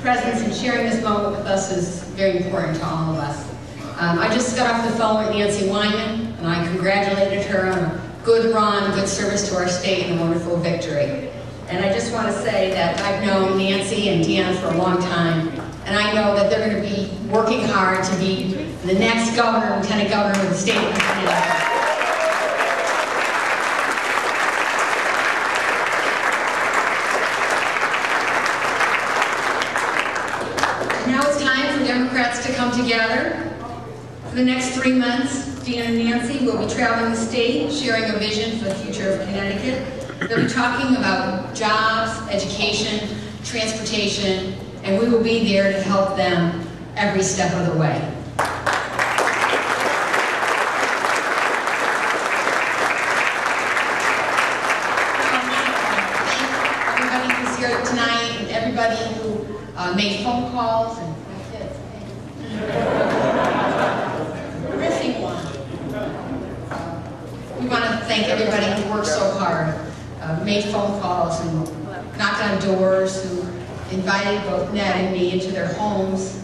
presence and sharing this moment with us is very important to all of us. I just got off the phone with Nancy Wyman, and I congratulated her on a good run, good service to our state, and a wonderful victory. And I just want to say that I've known Nancy and Deanna for a long time, and I know that they're going to be working hard to be the next governor, lieutenant governor of the state of Connecticut. Now it's time for Democrats to come together. For the next 3 months, Deanna and Nancy will be traveling the state, sharing a vision for the future of Connecticut. They'll be talking about jobs, education, transportation, and we will be there to help them every step of the way. Everybody who's here tonight, and everybody who made phone calls, and my kids. Missing one. We want to thank everybody who worked so hard, made phone calls and knocked on doors, who invited both Ned and me into their homes,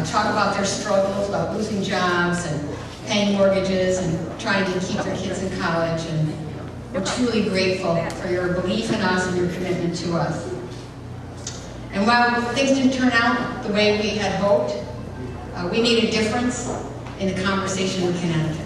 talk about their struggles, about losing jobs and paying mortgages and trying to keep their kids in college. And we're truly grateful for your belief in us and your commitment to us. And while things didn't turn out the way we had hoped, we made a difference in the conversation in Connecticut.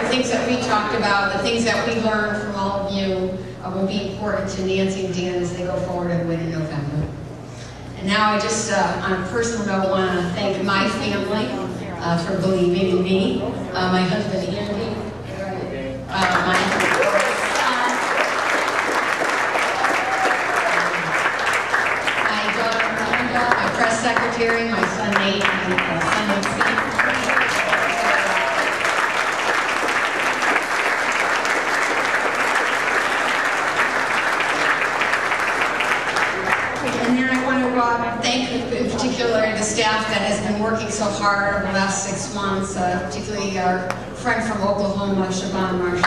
The things that we talked about, the things that we learned from all of you will be important to Nancy and Dan as they go forward and win in November. And now I just, on a personal note, want to thank my family for believing in me, my husband Andy, my son, my daughter Amanda, my press secretary, my son Nate, and my son Steve. Thank in particular the staff that has been working so hard over the last 6 months, particularly our friend from Oklahoma, Siobhan Marshall.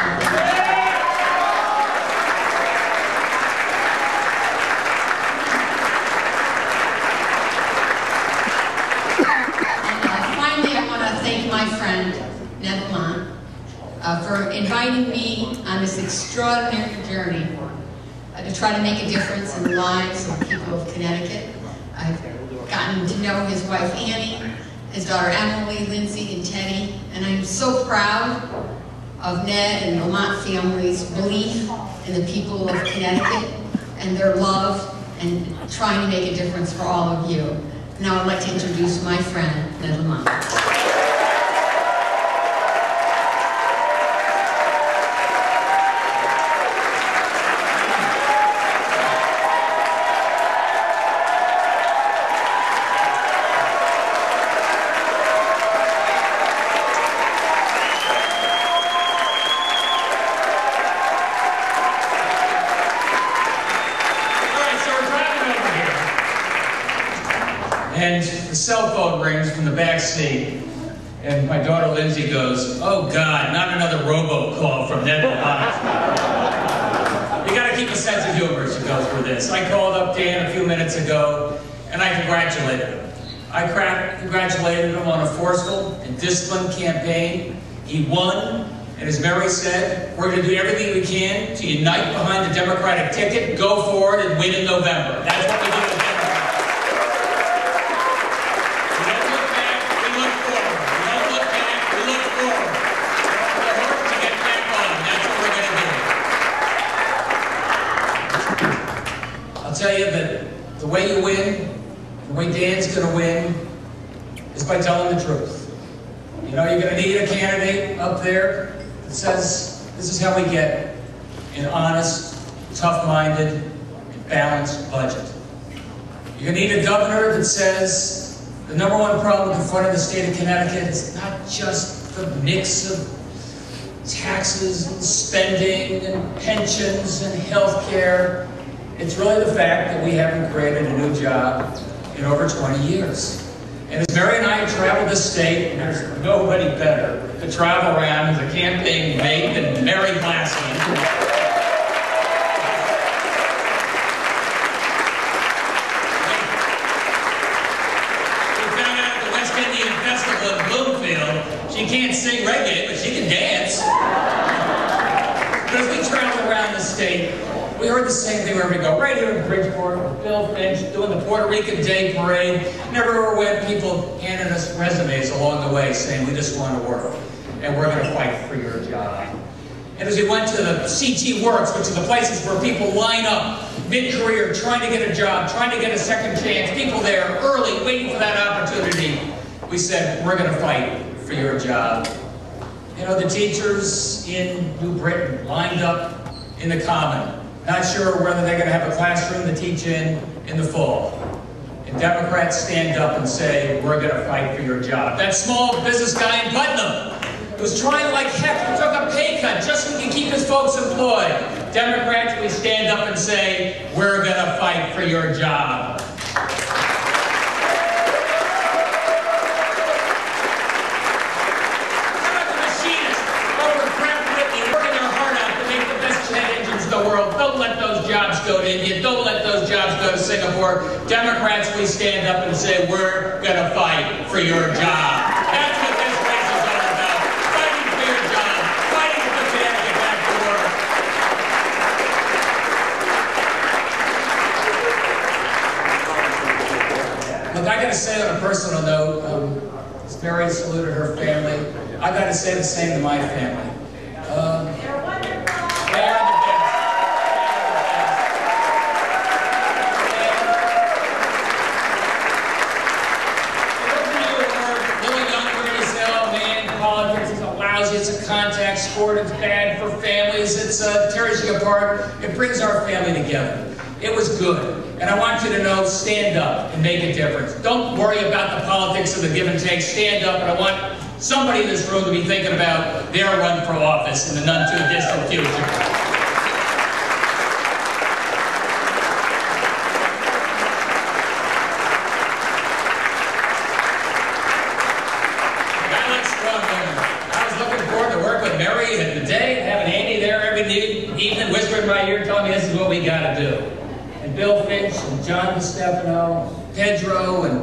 And finally, I want to thank my friend, Ned Lamont, for inviting me on this extraordinary journey to try to make a difference in the lives of the people of Connecticut. I've gotten to know his wife Annie, his daughter Emily, Lindsay, and Teddy, and I'm so proud of Ned and the Lamont family's belief in the people of Connecticut and their love and trying to make a difference for all of you. Now I'd like to introduce my friend, Ned Lamont. And the cell phone rings from the back seat, and my daughter Lindsay goes, "Oh God, not another robocall from Ned Lamont." You gotta keep a sense of humor, she goes, for this. I called up Dan a few minutes ago, and I congratulated him. I congratulated him on a forceful and disciplined campaign. He won, and as Mary said, we're gonna do everything we can to unite behind the Democratic ticket, go forward, and win in November. That's what we do. I'll tell you that the way you win, the way Dan's going to win, is by telling the truth. You know, you're going to need a candidate up there that says, this is how we get an honest, tough-minded, and balanced budget. You're going to need a governor that says the #1 problem confronting the state of Connecticut is not just the mix of taxes and spending and pensions and health care. It's really the fact that we haven't created a new job in over 20 years. And as Mary and I traveled the state, and there's nobody better to travel around as a campaign mate than Mary Glassman. She can't sing reggae, but she can dance. But as we travel around the state, we heard the same thing wherever we go. Right here in Bridgeport, with Bill Finch doing the Puerto Rican Day Parade. And everywhere we went, people handed us resumes along the way saying, we just want to work, and we're going to fight for your job. And as we went to the CT Works, which are the places where people line up mid-career, trying to get a job, trying to get a second chance, people there early, waiting for that opportunity, we said, we're going to fight for your job. You know, the teachers in New Britain lined up in the Common, not sure whether they're going to have a classroom to teach in the fall. And Democrats stand up and say, we're going to fight for your job. That small business guy in Putnam who was trying like heck, he took a pay cut just so he could keep his folks employed. Democrats, we stand up and say, we're going to fight for your job. Don't let those jobs go to India. Don't let those jobs go to Singapore. Democrats, we stand up and say, we're going to fight for your job. That's what this race is all about. Fighting for your job. Fighting to put Connecticut back to work. Look, I got to say on a personal note, as Mary saluted her family, I got to say the same to my family. It's a contact sport, it's bad for families, it tears you apart, it brings our family together. It was good. And I want you to know, stand up and make a difference. Don't worry about the politics of the give and take, stand up, and I want somebody in this room to be thinking about their run for office in the none too distant future. Evening, whispering in my ear, telling me this is what we got to do. And Bill Finch and John DiStefano, Pedro and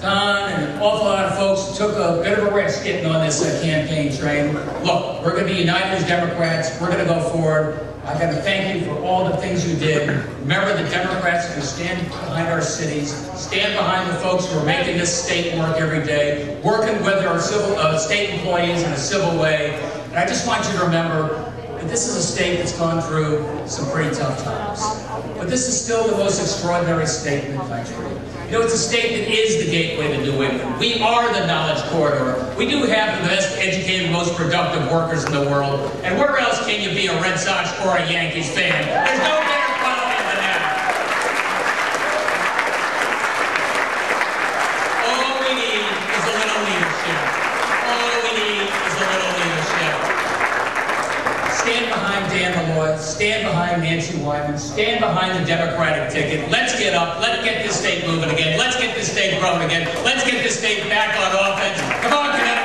Don and an awful lot of folks took a bit of a risk getting on this campaign train. Look, we're going to be united as Democrats. We're going to go forward. I got to thank you for all the things you did. Remember, the Democrats who stand behind our cities, stand behind the folks who are making this state work every day, working with our state employees in a civil way. And I just want you to remember, this is a state that's gone through some pretty tough times. But this is still the most extraordinary state in the country. You know, it's a state that is the gateway to New England. We are the knowledge corridor. We do have the best educated, most productive workers in the world. And where else can you be a Red Sox or a Yankees fan? There's no better quality than that. All we need is a little leadership. All we need is a little leadership. Stand behind Dan Malloy, stand behind Nancy Wyman, stand behind the Democratic ticket. Let's get up, let's get this state moving again, let's get this state growing again, let's get this state back on offense. Come on, Connecticut.